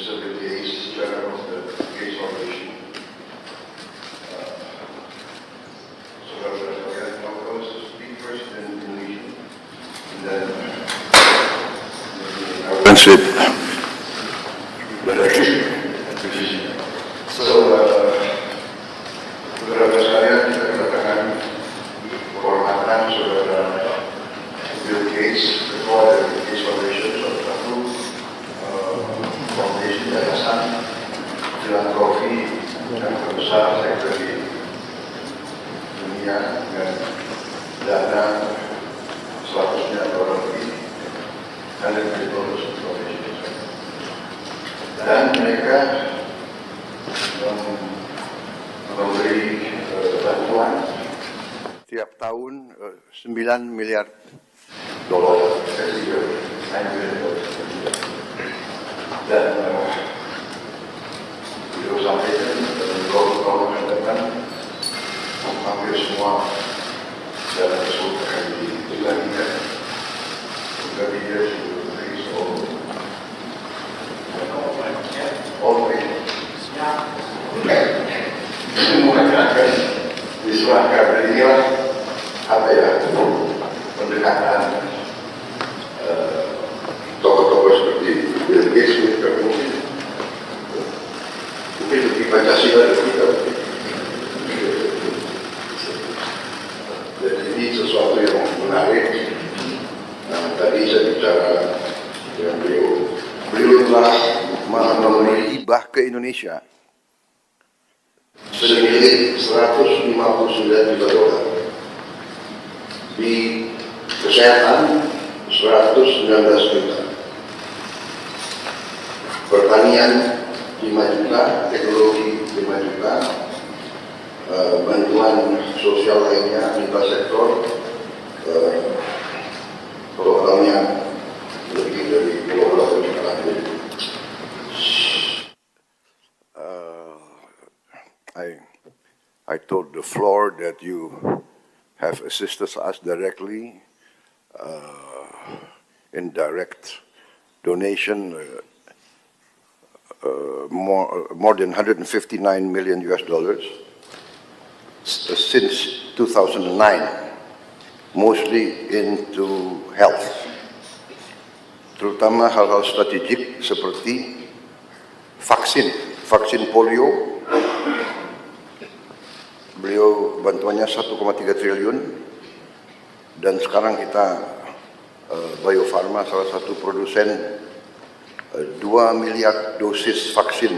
Mr. Gates, Chairman of the Gates Foundation. Saudara-saudara sekalian, I was to speak first in Indonesia, and then I will translate. Saudara sekalian, kita kedatangan kehormatan saudara Bill Gates, ketua dari Gates Foundation, salah satu foundation yayasan filantropi yang terbesar sektor di dunia dengan dana 100 miliar dolar lebih dan lebih bonus foundation. Dan mereka memberi bantuan tiap tahun 9 miliar dolar dan beliau sampaikan kalau mendepan hampir semua dana tersebut akan dibagikan kepada dia semua akan diserahkan. Dan inilah apa ya, pendekatan tokoh-tokoh seperti Bill Gates, mungkin lebih Pancasila dari kita. Dan ini sesuatu yang menarik. Nah, tadi saya bicara dengan beliau telah memberi hibah ke Indonesia senilai 159 juta dolar, di kesehatan 119 juta, pertanian 5 juta, teknologi 5 juta, bantuan sosial lainnya lintas sektor, programnya lebih dari 20 juta lagi. I told the floor that you have assisted us directly in direct donation, more than 159 million US dollars since 2009, mostly into health, terutama hal-hal strategik seperti vaksin polio. Beliau bantuannya 1,3 triliun, dan sekarang kita Bio Farma salah satu produsen 2 miliar dosis vaksin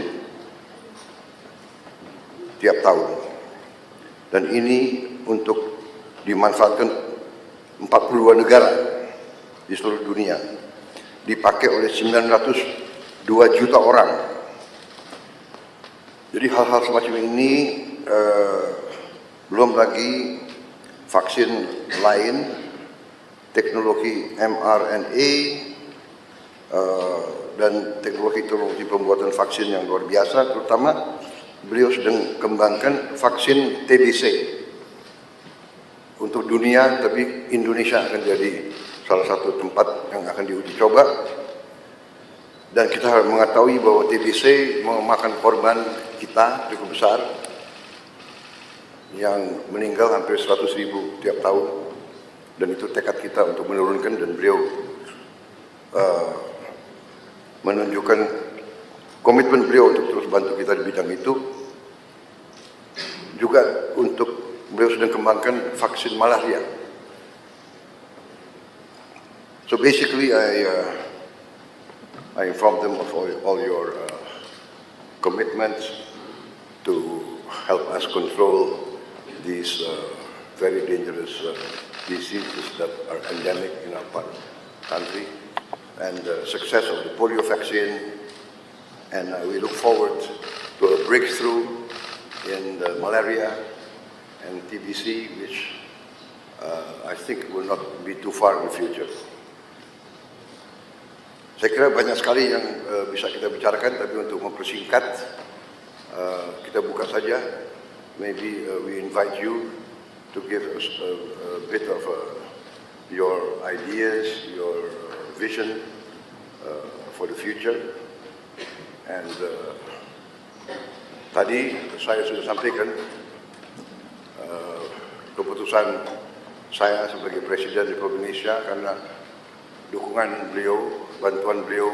tiap tahun, dan ini untuk dimanfaatkan 42 negara di seluruh dunia, dipakai oleh 902 juta orang. Jadi hal-hal semacam ini, belum lagi vaksin lain, teknologi mRNA, dan teknologi pembuatan vaksin yang luar biasa. Terutama beliau sedang kembangkan vaksin TBC untuk dunia, tapi Indonesia akan jadi salah satu tempat yang akan diuji coba. Dan kita harus mengetahui bahwa TBC memakan korban kita cukup besar, yang meninggal hampir 100.000 tiap tahun, dan itu tekad kita untuk menurunkan. Dan beliau menunjukkan komitmen beliau untuk terus bantu kita di bidang itu. Juga untuk beliau sedang kembangkan vaksin malaria. So basically I informed them of all your commitments to help us control these very dangerous diseases that are endemic in our country, and the success of the polio vaccine. And we look forward to a breakthrough in the malaria and TBC, which I think will not be too far in the future. Saya kira banyak sekali yang bisa kita bicarakan, tapi untuk mempersingkat, kita buka saja. Maybe we invite you to give us a bit of your ideas, your vision for the future. And tadi saya sudah sampaikan keputusan saya sebagai Presiden Republik Indonesia karena dukungan beliau, bantuan beliau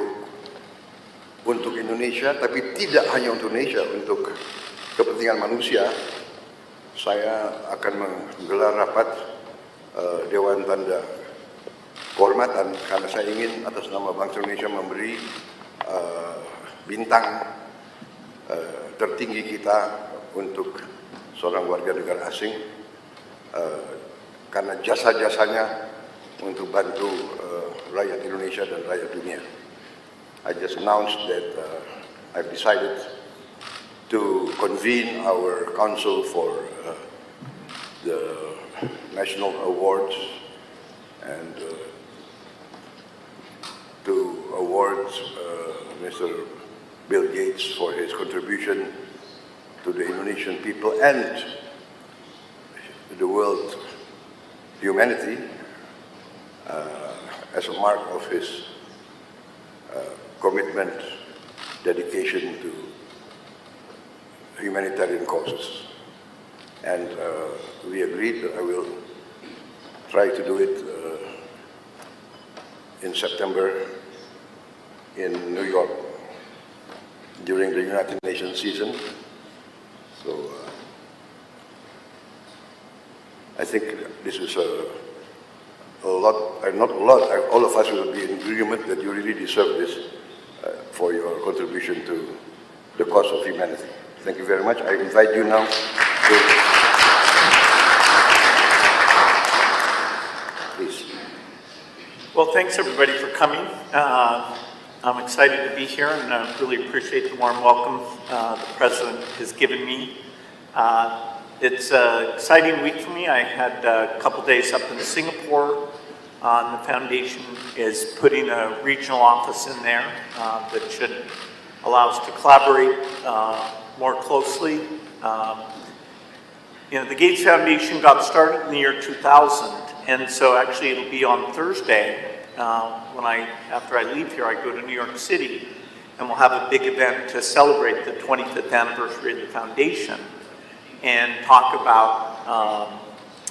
untuk Indonesia, tapi tidak hanya untuk Indonesia, untuk kepentingan manusia. Saya akan menggelar rapat Dewan Tanda Kehormatan karena saya ingin atas nama bangsa Indonesia memberi bintang tertinggi kita untuk seorang warga negara asing karena jasa-jasanya untuk bantu rakyat Indonesia dan rakyat dunia. I just announced that I've decided to convene our council for the national awards and to award Mr. Bill Gates for his contribution to the Indonesian people and the world humanity as a mark of his commitment, dedication to humanitarian causes. And we agreed that I will try to do it in September in New York during the United Nations season. So I think this is a lot, not a lot, all of us will be in agreement that you really deserve this for your contribution to the cause of humanity. Thank you very much. I invite you now to... Please. Well, thanks everybody for coming. I'm excited to be here and I really appreciate the warm welcome the President has given me. It's an exciting week for me. I had a couple days up in Singapore. The foundation is putting a regional office in there that should allow us to collaborate more closely. You know, the Gates Foundation got started in the year 2000, and so actually it'll be on Thursday after I leave here, I go to New York City, and we'll have a big event to celebrate the 25th anniversary of the foundation and talk about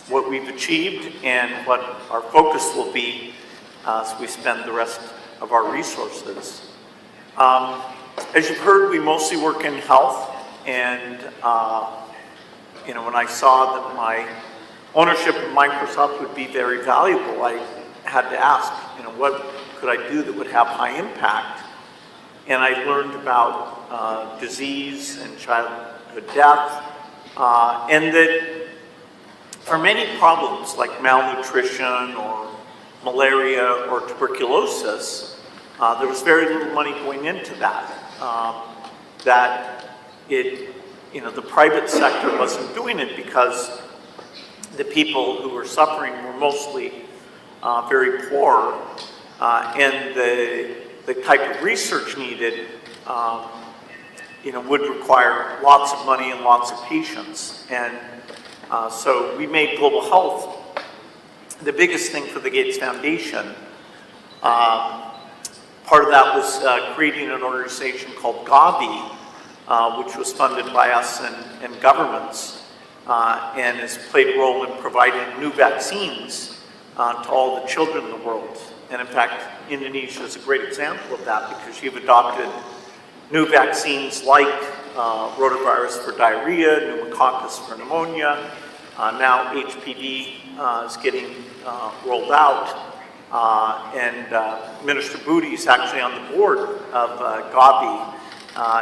what we've achieved and what our focus will be as we spend the rest of our resources. As you've heard, we mostly work in health, and you know, when I saw that my ownership of Microsoft would be very valuable, I had to ask, you know, what could I do that would have high impact? And I learned about disease and childhood death, and that for many problems like malnutrition or malaria or tuberculosis, there was very little money going into that. You know, the private sector wasn't doing it because the people who were suffering were mostly very poor, and the type of research needed, you know, would require lots of money and lots of patience. And so we made global health the biggest thing for the Gates Foundation. Part of that was creating an organization called Gavi, which was funded by us and governments, and has played a role in providing new vaccines to all the children in the world. And in fact, Indonesia is a great example of that because you've adopted new vaccines like rotavirus for diarrhea, pneumococcus for pneumonia. Now HPV is getting rolled out. And Minister Budi is actually on the board of Gavi.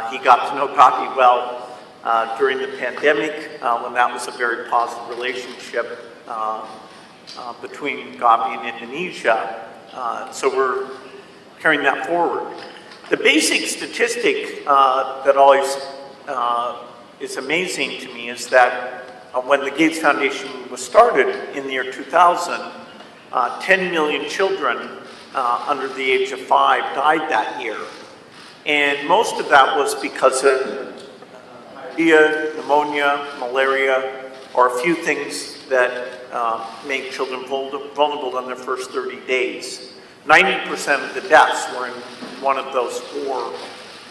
He got to know Gavi well during the pandemic when that was a very positive relationship between Gavi and Indonesia. So we're carrying that forward. The basic statistic that always is amazing to me is that when the Gates Foundation was started in the year 2000, 10 million children under the age of 5 died that year. And most of that was because of diarrhea, pneumonia, malaria, or a few things that make children vulnerable in their first 30 days. 90% of the deaths were in one of those 4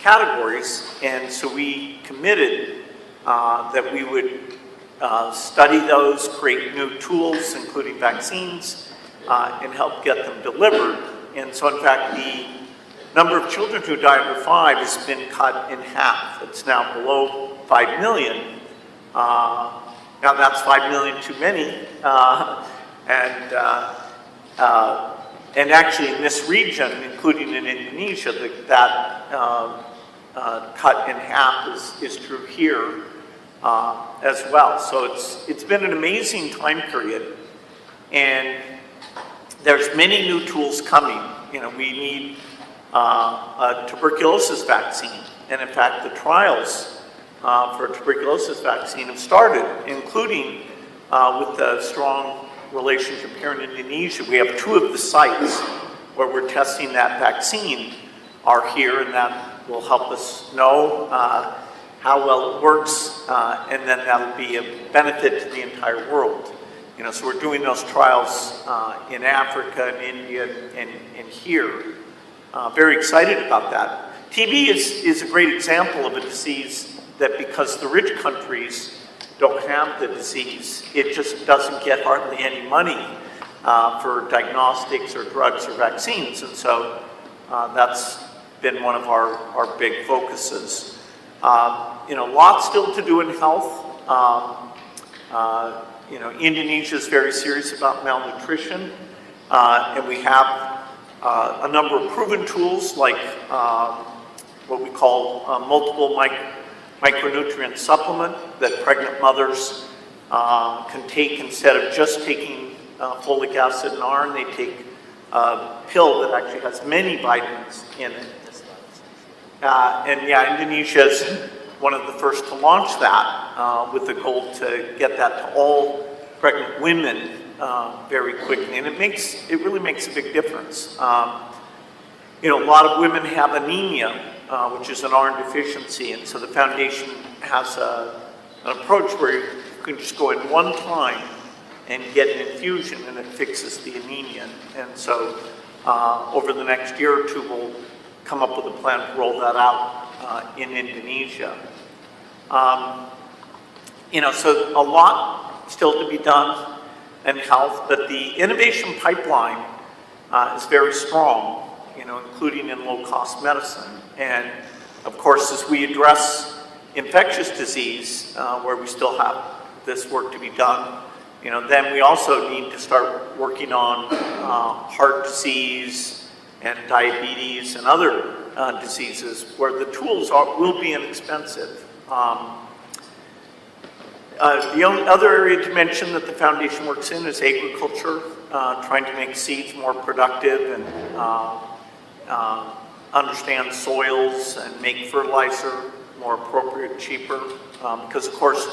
categories, and so we committed that we would study those, create new tools, including vaccines, and help get them delivered. And so, in fact, the number of children who die under 5 has been cut in half. It's now below 5 million. Now, that's 5 million too many. And actually, in this region, including in Indonesia, that cut in half is true here as well. So it's been an amazing time period, and there's many new tools coming. You know, we need a tuberculosis vaccine, and in fact, the trials for a tuberculosis vaccine have started, including with a strong relationship here in Indonesia. We have 2 of the sites where we're testing that vaccine are here, and that will help us know how well it works, and then that'll be a benefit to the entire world. You know, so we're doing those trials in Africa and India and here. Very excited about that. TB is a great example of a disease that, because the rich countries don't have the disease, it just doesn't get hardly any money for diagnostics or drugs or vaccines. And so that's been one of our big focuses. You know, lots still to do in health. You know, Indonesia is very serious about malnutrition, and we have a number of proven tools like what we call multiple micronutrient supplement that pregnant mothers can take instead of just taking folic acid and iron. They take a pill that actually has many vitamins in it. And yeah, Indonesia is one of the first to launch that with the goal to get that to all pregnant women very quickly. And it really makes a big difference. You know, a lot of women have anemia, which is an iron deficiency, and so the foundation has an approach where you can just go in one time and get an infusion, and it fixes the anemia. And so over the next year or 2, we'll come up with a plan to roll that out in Indonesia. You know, so a lot still to be done in health, but the innovation pipeline is very strong, you know, including in low-cost medicine. And of course, as we address infectious disease, where we still have this work to be done, you know, then we also need to start working on heart disease and diabetes and other diseases where the tools will be inexpensive. The only other area to mention that the foundation works in is agriculture, trying to make seeds more productive and understand soils and make fertilizer more appropriate, cheaper, because of course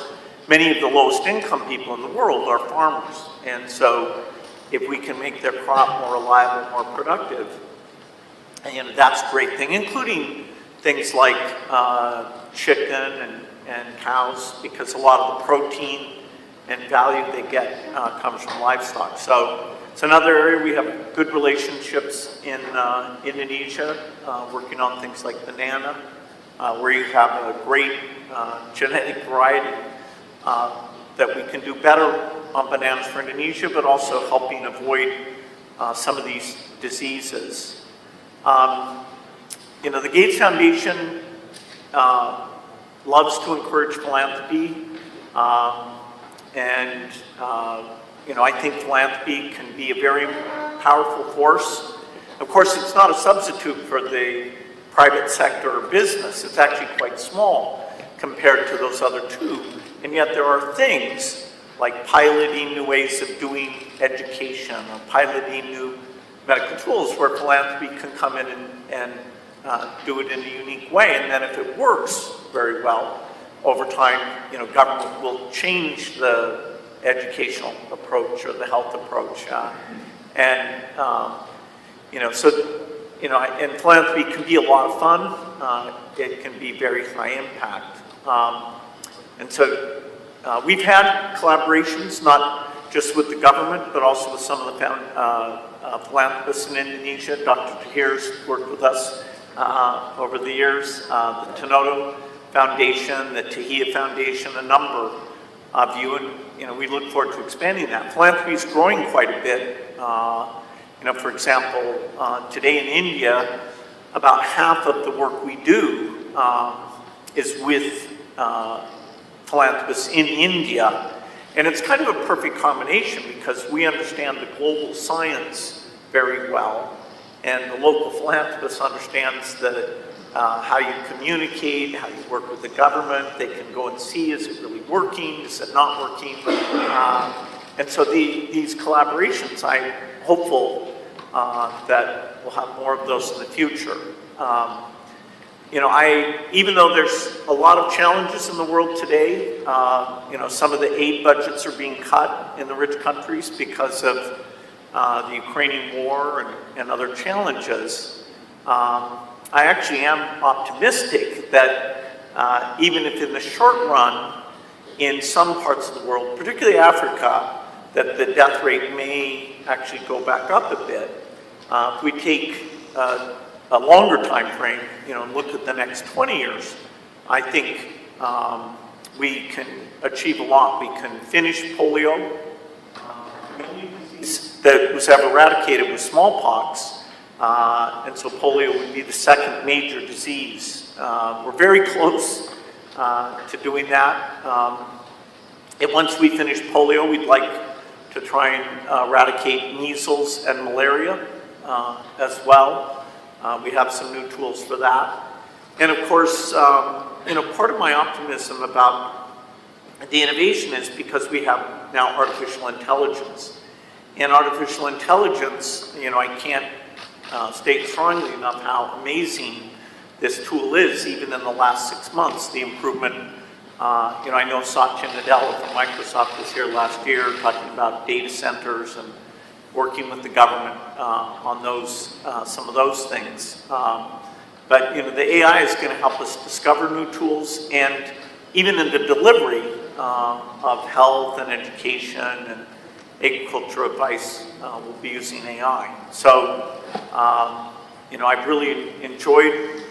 many of the lowest income people in the world are farmers, and so if we can make their crop more reliable, more productive, and that's a great thing, including things like chicken and cows, because a lot of the protein and value they get comes from livestock. So it's another area we have good relationships in Indonesia, working on things like banana, where you have a great genetic variety that we can do better on bananas for Indonesia, but also helping avoid some of these diseases. You know, the Gates Foundation loves to encourage philanthropy, and you know, I think philanthropy can be a very powerful force. Of course, it's not a substitute for the private sector or business. It's actually quite small compared to those other 2. And yet there are things like piloting new ways of doing education or piloting new medical tools where philanthropy can come in and do it in a unique way. And then if it works very well, over time, you know, government will change the educational approach or the health approach. You know, so, you know, and philanthropy can be a lot of fun. It can be very high impact. And so we've had collaborations, not just with the government, but also with some of the philanthropists in Indonesia. Dr. Tahir's worked with us over the years, the Tenodo Foundation, the Tahia Foundation, a number of you, and we look forward to expanding that. Philanthropy is growing quite a bit. For example, today in India, about half of the work we do is with philanthropists in India. And it's kind of a perfect combination because we understand the global science very well, and the local philanthropist understands how you communicate, how you work with the government. They can go and see, is it really working, is it not working? And so these collaborations, I'm hopeful that we'll have more of those in the future. Even though there's a lot of challenges in the world today, some of the aid budgets are being cut in the rich countries because of the Ukrainian war and other challenges. I actually am optimistic that even if in the short run, in some parts of the world, particularly Africa, that the death rate may actually go back up a bit. If we take a longer time frame, and look at the next 20 years, I think we can achieve a lot. We can finish polio. The only disease that was ever eradicated was smallpox, and so polio would be the second major disease. We're very close to doing that. And once we finish polio, we'd like to try and eradicate measles and malaria as well. We have some new tools for that. And of course, part of my optimism about the innovation is because we have now artificial intelligence. And artificial intelligence, I can't state strongly enough how amazing this tool is, even in the last 6 months. The improvement, I know Satya Nadella from Microsoft was here last year talking about data centers and working with the government on those, some of those things. But the AI is going to help us discover new tools, and even in the delivery of health and education and agriculture advice, we'll be using AI. So, I've really enjoyed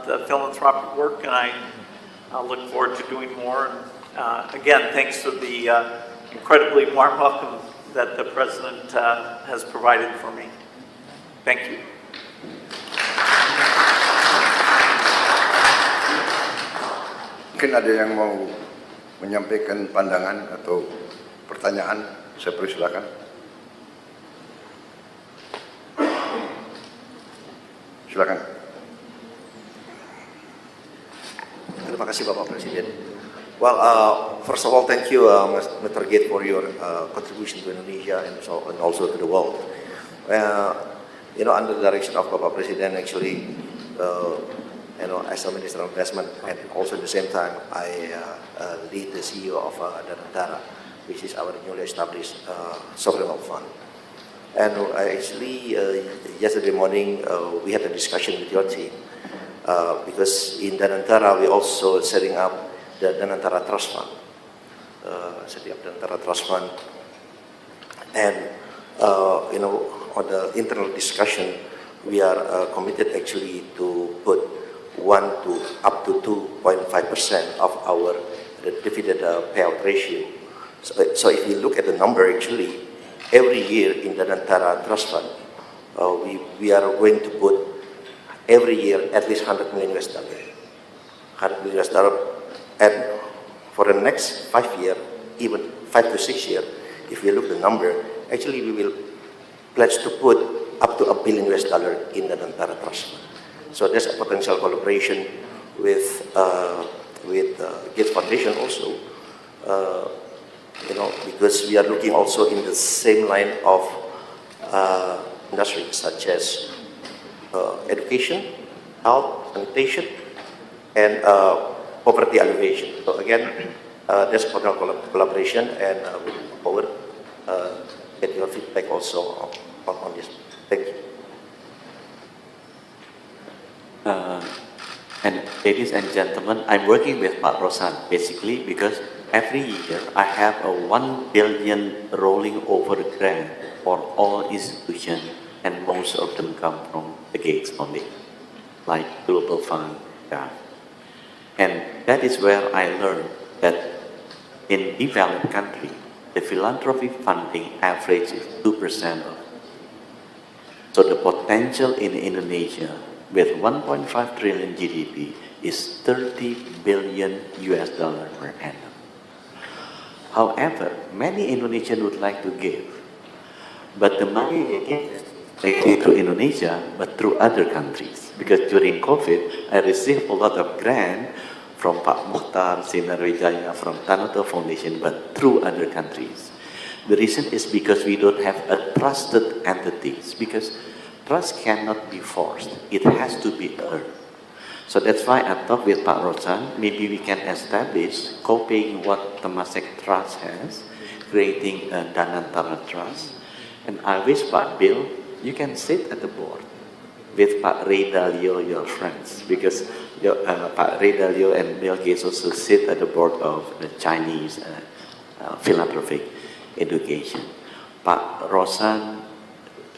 the philanthropic work, and I look forward to doing more. And again, thanks for the incredibly warm welcome that the President has provided for me. Thank you. Mungkin ada yang mau menyampaikan pandangan atau pertanyaan, saya persilakan. Silakan. Terima kasih Bapak Presiden. Well, first of all, thank you, Mr. Gate, for your contribution to Indonesia and also to the world. Under the direction of Bapak Presiden, actually, as a Minister of Investment, and also at the same time, I lead the CEO of Antara, which is our newly established sovereign wealth fund. And actually, yesterday morning, we had a discussion with your team, because in Antara, we also setting up the Antara Trust Fund, setting up the Antara Trust Fund, and on the internal discussion, we are committed actually to put 1 to up to 2.5% of our dividend payout ratio. So if you look at the number, actually, every year in the Antara Trust Fund, we are going to put every year at least $100 million. $100 million. And for the next 5 years, even 5 to 6 years, if we look at the number, actually we will pledge to put up to $1 billion in the Antara Trust Fund. So there's a potential collaboration with Gates Foundation also, because we are looking also in the same line of industries such as education, health, sanitation, and poverty alleviation. So again, there's potential collaboration, and we look forward get your feedback also on this. Thank you. And ladies and gentlemen, I'm working with Pak Rosan basically because every year I have a 1 billion rolling over grant for all institutions, and most of them come from the Gates only. like Global Fund. Yeah. And that is where I learned that in developed country, the philanthropy funding average is 2% of. So the potential in Indonesia with 1.5 trillion GDP is 30 billion US dollar per annum. However, many Indonesians would like to give, but the money they give, they give through Indonesia, but through other countries. Because during COVID, I received a lot of grant from Pak Mukhtar, Sinarwijaya, from Tanoto Foundation, but through other countries. The reason is because we don't have a trusted entities, because trust cannot be forced. It has to be earned. So that's why I talked with Pak Rosan, maybe we can establish, copying what Temasek Trust has, creating a Antara Trust. And I wish Pak Bill, you can sit at the board with Pak Ray Dalio, your friends, because Pak Ray Dalio and Bill Gates also sit at the board of the Chinese philanthropic education. Pak Rosan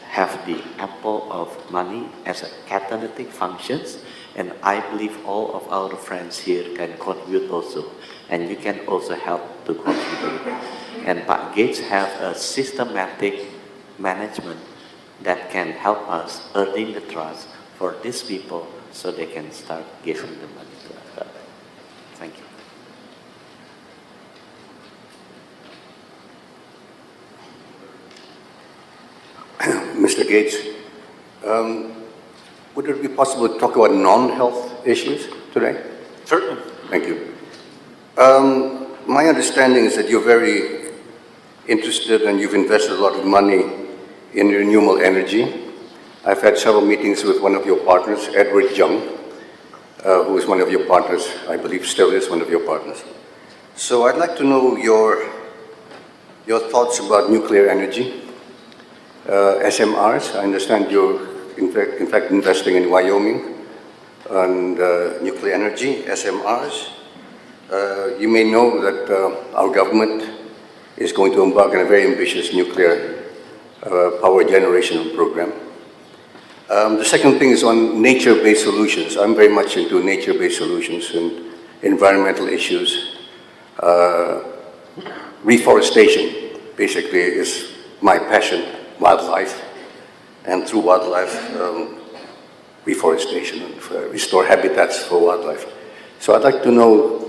have the apple of money as a catalytic functions, and I believe all of our friends here can contribute also, and you can also help to contribute. And Pak Gates have a systematic management that can help us earning the trust for these people so they can start giving the money to us. Thank you. Mr. Gates, would it be possible to talk about non-health issues today? Certainly. Thank you. My understanding is that you're very interested and you've invested a lot of money in renewable energy. I've had several meetings with one of your partners, Edward Young, who is one of your partners, I believe still is one of your partners. So I'd like to know your thoughts about nuclear energy, SMRs. I understand you're in fact investing in Wyoming on nuclear energy, SMRs. You may know that our government is going to embark on a very ambitious nuclear power generation program. The second thing is on nature-based solutions. I'm very much into nature-based solutions and environmental issues. Reforestation, basically, is my passion, wildlife, and through wildlife, reforestation, and restore habitats for wildlife. So I'd like to know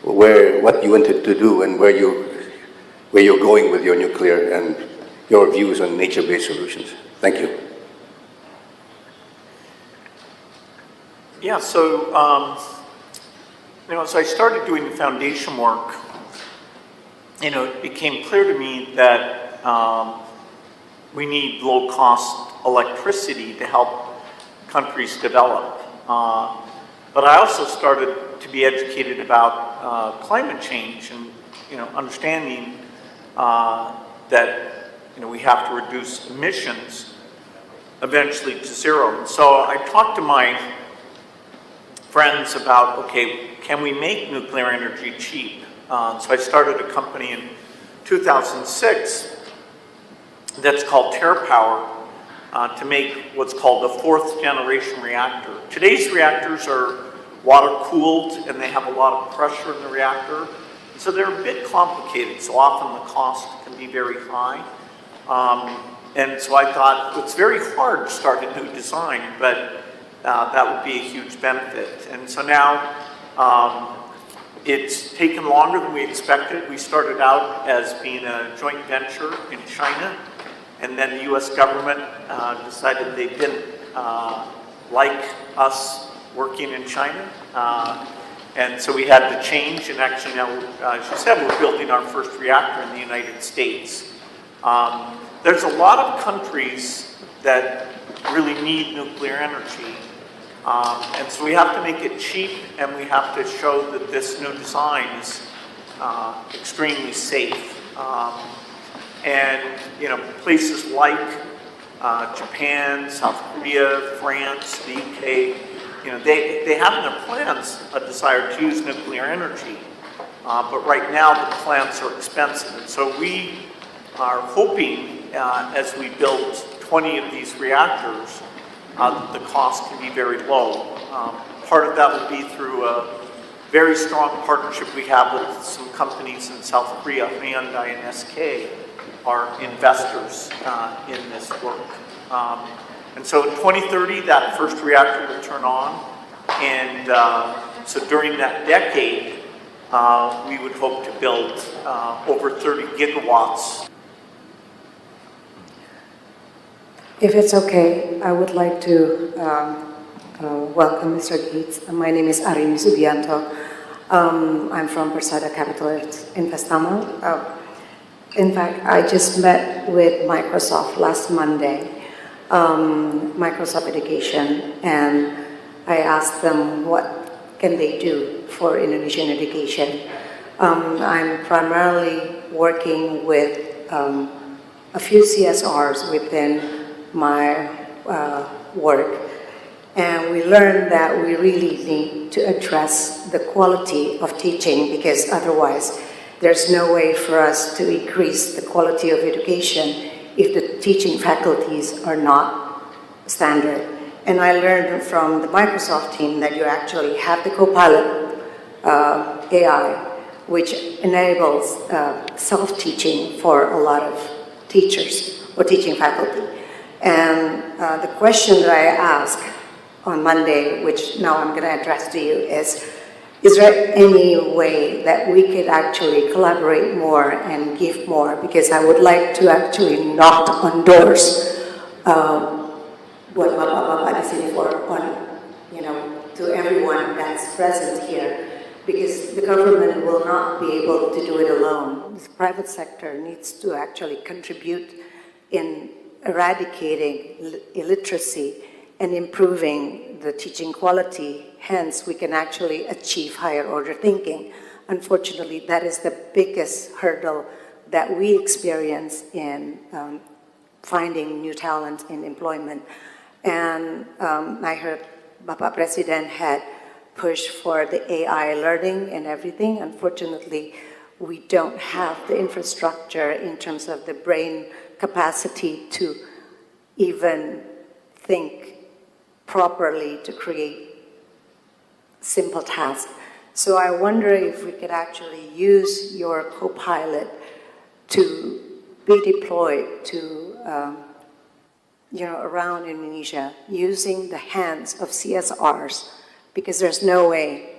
what you wanted to do and where you're going with your nuclear and your views on nature-based solutions. Thank you. Yeah, so, as I started doing the foundation work, it became clear to me that we need low-cost electricity to help countries develop. But I also started to be educated about climate change and, understanding that, we have to reduce emissions eventually to zero. And so I talked to my friends about, okay, can we make nuclear energy cheap? So I started a company in 2006 that's called TerraPower to make what's called a fourth generation reactor. Today's reactors are water cooled and they have a lot of pressure in the reactor. So they're a bit complicated, so often the cost can be very high. And so I thought, it's very hard to start a new design, but that would be a huge benefit. And so now it's taken longer than we expected. We started out as being a joint venture in China, and then the US government decided they didn't like us working in China. And so we had to change, and actually now, as you said, we're building our first reactor in the United States. There's a lot of countries that really need nuclear energy. And so we have to make it cheap, and we have to show that this new design is extremely safe. And places like Japan, South Korea, France, the UK, they have in their plans a desire to use nuclear energy. But right now the plants are expensive. And so we are hoping, as we build 20 of these reactors, the cost can be very low. Part of that would be through a very strong partnership we have with some companies in South Korea. Hyundai and SK are investors in this work. And so in 2030, that first reactor will turn on. And so during that decade, we would hope to build over 30 gigawatts. If it's okay, I would like to welcome Mr. Gates. My name is Arini Subianto. I'm from Persada Capital Investama. In fact, I just met with Microsoft last Monday, Microsoft Education, and I asked them what can they do for Indonesian education. I'm primarily working with a few CSRs within my work, and we learned that we really need to address the quality of teaching, because otherwise there's no way for us to increase the quality of education if the teaching faculties are not standard. And I learned from the Microsoft team that you actually have the Copilot AI, which enables self-teaching for a lot of teachers or teaching faculty. And the question that I asked on Monday, which now I'm going to address to you, is there any way that we could actually collaborate more and give more? Because I would like to actually knock on doors, buat bapak-bapak di sini, to everyone that's present here, because the government will not be able to do it alone. The private sector needs to actually contribute in eradicating illiteracy and improving the teaching quality. Hence, we can actually achieve higher order thinking. Unfortunately, that is the biggest hurdle that we experience in finding new talent in employment. And I heard Bapak Presiden had pushed for the AI learning and everything. Unfortunately, we don't have the infrastructure in terms of the brain capacity to even think properly to create simple tasks. So I wonder if we could actually use your Copilot to be deployed to around Indonesia, using the hands of CSRs, because there's no way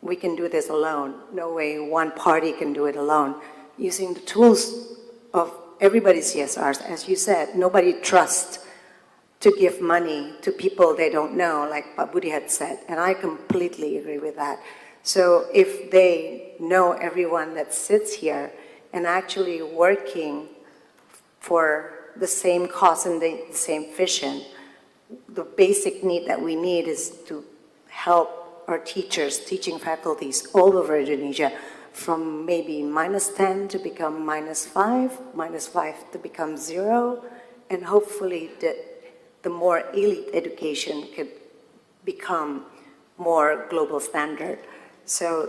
we can do this alone. No way one party can do it alone. Using the tools of everybody's CSRs, as you said, nobody trusts to give money to people they don't know, like Pak Budi had said, and I completely agree with that. So if they know everyone that sits here and actually working for the same cause and the same vision, the basic need that we need is to help our teachers, teaching faculties all over Indonesia, from maybe -10 to become -5, -5 to become 0, and hopefully the more elite education could become more global standard. So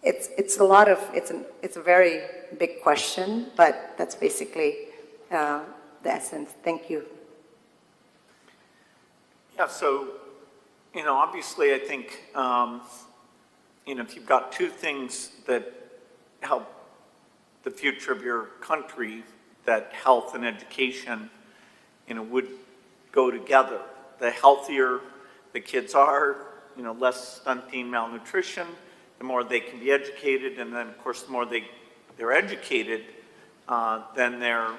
it's a very big question, but that's basically the essence. Thank you. Yeah, so, obviously I think, if you've got two things that help the future of your country, that health and education, would go together. The healthier the kids are, less stunting, malnutrition, the more they can be educated, and then, of course, the more they're educated, then their,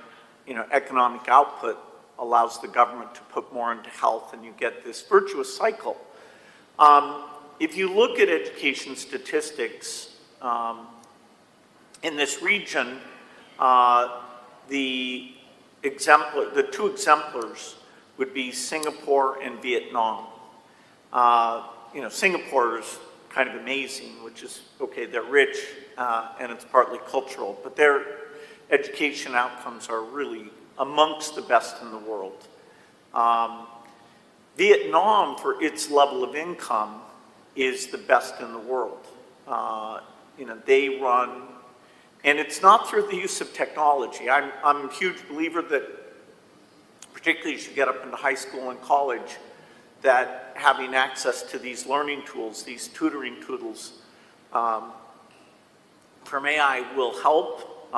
economic output allows the government to put more into health, and you get this virtuous cycle. If you look at education statistics in this region, the two exemplars would be Singapore and Vietnam. Singapore is kind of amazing, which is, okay, they're rich and it's partly cultural, but their education outcomes are really amongst the best in the world. Vietnam, for its level of income, is the best in the world. They run, and it's not through the use of technology. I'm a huge believer that particularly as you get up into high school and college, that having access to these learning tools, these tutoring tools from AI will help.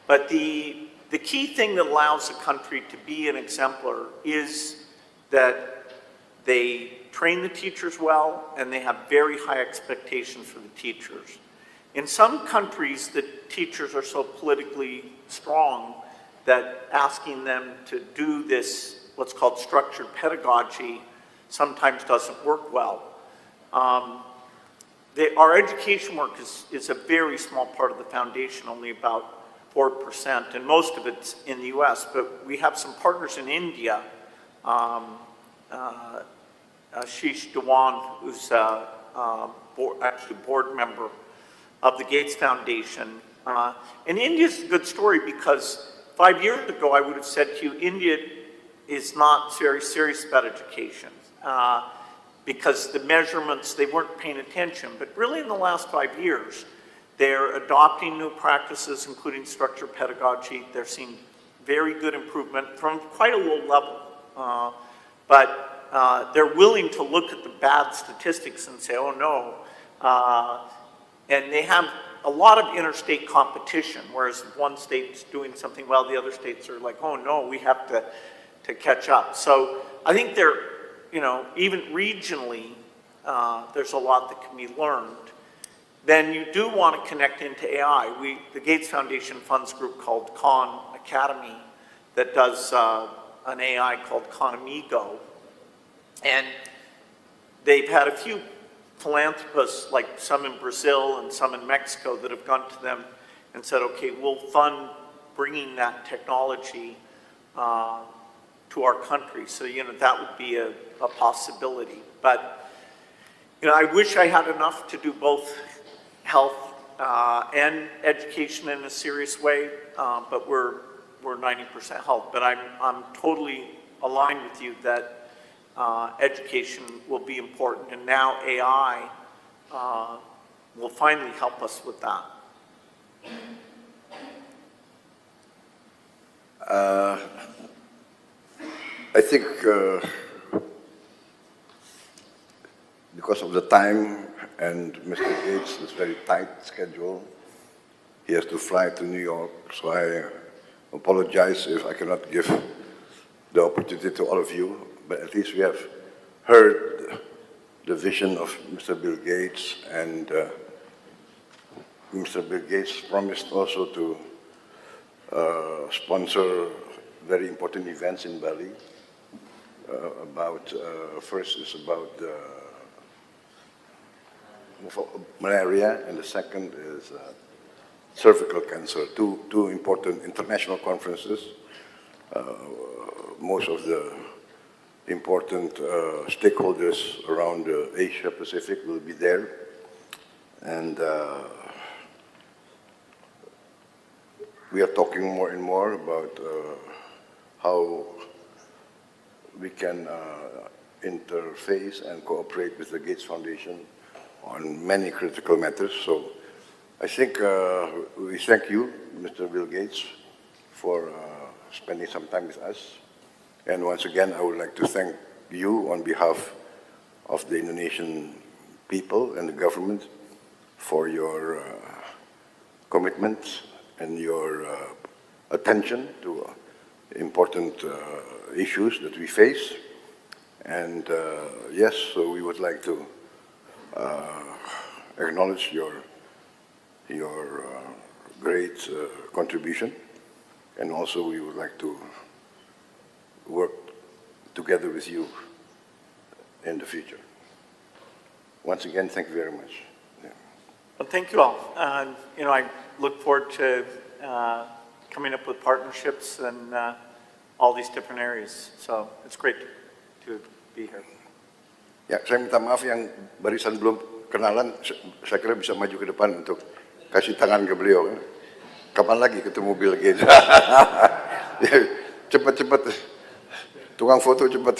But the key thing that allows a country to be an exemplar is that they train the teachers well and they have very high expectations for the teachers. In some countries, the teachers are so politically strong that asking them to do this, what's called structured pedagogy, sometimes doesn't work well. Our education work is a very small part of the foundation, only about 4%, and most of it's in the US, but we have some partners in India. Ashish Dewan, who's actually a board member of the Gates Foundation. And India's a good story because 5 years ago I would have said to you, India is not very serious about education because the measurements, they weren't paying attention. But really in the last 5 years, they're adopting new practices, including structured pedagogy. They're seeing very good improvement from quite a low level. But they're willing to look at the bad statistics and say, oh no. And they have a lot of interstate competition, whereas one state's doing something well, the other states are like, oh no, we have to catch up. So I think they're, even regionally, there's a lot that can be learned. Then you do want to connect into AI. The Gates Foundation funds a group called Khan Academy that does an AI called Khan Amigo. And they've had a few philanthropists, like some in Brazil and some in Mexico, that have gone to them and said, okay, we'll fund bringing that technology to our country. So, that would be a possibility. But, I wish I had enough to do both health and education in a serious way, but we're 90% health. But I'm totally aligned with you that education will be important, and now AI will finally help us with that. I think because of the time and Mr. Gates' very tight schedule, he has to fly to New York, so I apologize if I cannot give the opportunity to all of you, but at least we have heard the vision of Mr. Bill Gates, and Mr. Bill Gates promised also to sponsor very important events in Bali. First is about malaria, and the second is cervical cancer. Two important international conferences. Most of the important stakeholders around Asia Pacific will be there, and we are talking more and more about how we can interface and cooperate with the Gates Foundation on many critical matters. So I think we thank you, Mr. Bill Gates, for spending some time with us. And once again, I would like to thank you on behalf of the Indonesian people and the government for your commitment and your attention to important issues that we face. And yes, so we would like to acknowledge your great contribution, and also we would like to work together with you in the future. Once again, thank you very much. Yeah. Well, thank you all. I look forward to coming up with partnerships and all these different areas. So it's great to be here. Ya, saya minta maaf yang barisan belum kenalan, saya kira bisa maju ke depan untuk kasih tangan ke beliau. Kapan lagi ketemu Bill Gates? Cepat-cepat, tukang foto cepat.